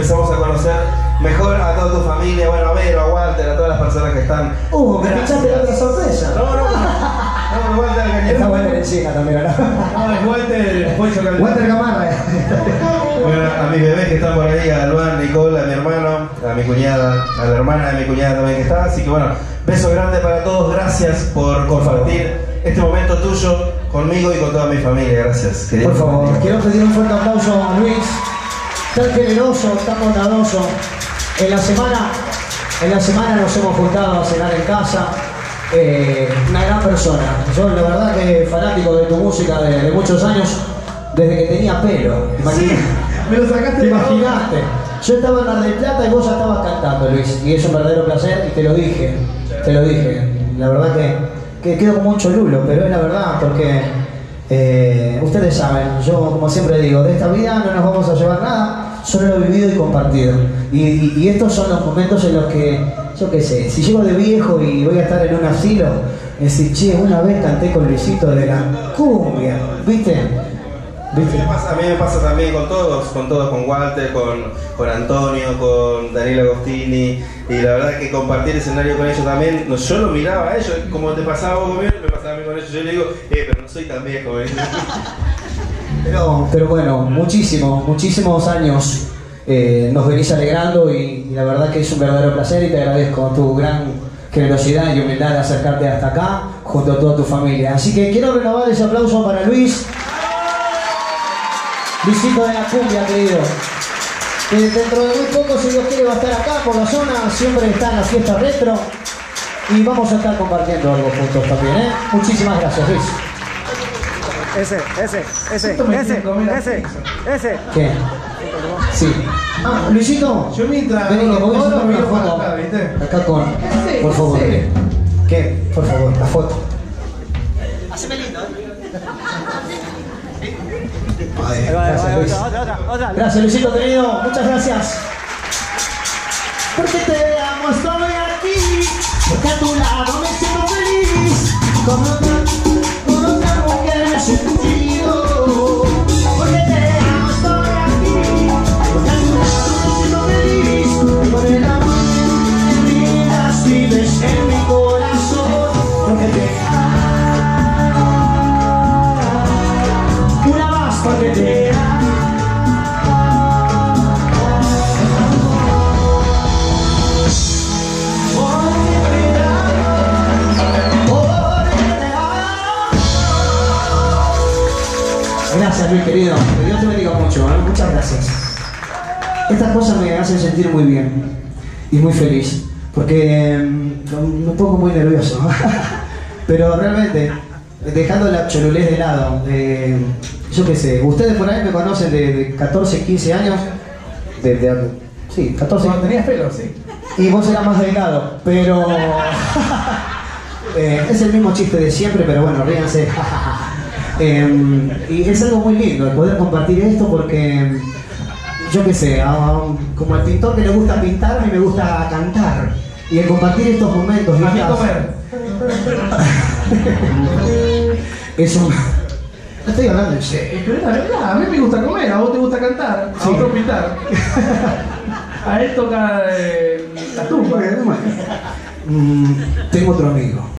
empezamos a conocer mejor a toda tu familia, bueno, a Vero, a Walter, a todas las personas que están. Me pinchaste la otra sorpresa. No, Walter Cañero. Está Walter Encina también, ¿no? No, es Walter Pocho Calderón. Walter Gamarra. Bueno, a mis bebés que están por ahí, a Luan, Nicole, a mi hermano, a mi cuñada, a la hermana de mi cuñada también que está. Así que bueno, beso grande para todos, gracias por compartir este momento tuyo conmigo y con toda mi familia, gracias. Por favor, quiero pedir un fuerte aplauso a Luis, tan generoso, tan bondadoso. En la semana nos hemos juntado a cenar en casa. Una gran persona. Yo la verdad que fanático de tu música de muchos años, desde que tenía pelo. Sí, me lo sacaste. ¿Te imaginaste? Yo estaba en Mar del Plata y vos ya estabas cantando, Luis, y es un verdadero placer, y te lo dije. La verdad que quedo como un cholulo, pero es la verdad, porque ustedes saben, yo como siempre digo, de esta vida no nos vamos a llevar nada, solo lo vivido y compartido. Y estos son los momentos en los que, yo qué sé, si llego de viejo y voy a estar en un asilo, decir, che, una vez canté con Luisito de la cumbia, ¿viste? A mí me pasa también con todos, con Walter, con Antonio, con Daniel Agostini, y la verdad que compartir escenario con ellos también, yo lo miraba a ellos, como te pasaba a vos conmigo, me pasaba a mí con ellos, yo le digo, pero no soy tan viejo. Pero bueno, muchísimos años nos venís alegrando y la verdad que es un verdadero placer y te agradezco tu gran generosidad y humildad de acercarte hasta acá junto a toda tu familia. Así que quiero renovar ese aplauso para Luis. Luisito de la cumbia, querido. Que dentro de muy poco, si Dios quiere, va a estar acá por la zona, siempre está en la fiesta retro. Y vamos a estar compartiendo algo juntos también, ¿eh? Muchísimas gracias, Luis. Ese. ¿Qué? Sí. Luisito. Yo mientras. Vení, que voy a hacer una foto foto. acá, ¿viste? Acá con. Por favor. ¿Qué? Por favor, la foto. Haceme lindo, Gracias, Luis. Otra. Gracias, Luisito querido. Muchas gracias. Porque te amo, estoy aquí. Porque a tu lado me siento feliz. Con otra mujer me he sentido. Porque te amo, estoy aquí. Porque a tu lado me siento feliz. Y por el amor que me brindas vives en mi corazón. Porque te amo. Una más porque te amo. Gracias, Luis querido, que Dios te bendiga mucho, ¿eh? Muchas gracias. Estas cosas me hacen sentir muy bien y muy feliz, porque me pongo muy nervioso, ¿no? Pero realmente, dejando la cholulez de lado, yo qué sé, ustedes por ahí me conocen de 14, 15 años, sí, 14 Cuando tenías pelo, sí. y vos eras más delgado, pero es el mismo chiste de siempre, pero bueno, ríanse. Y es algo muy lindo el poder compartir esto porque, yo qué sé, como al pintor que le gusta pintar, a mí me gusta cantar. Y el compartir estos momentos... A mí comer. Eso... No estoy hablando en serio. Pero es la verdad, a mí me gusta comer, a vos te gusta cantar, a Sí. otro pintar. A él toca la tumba. Tengo otro amigo.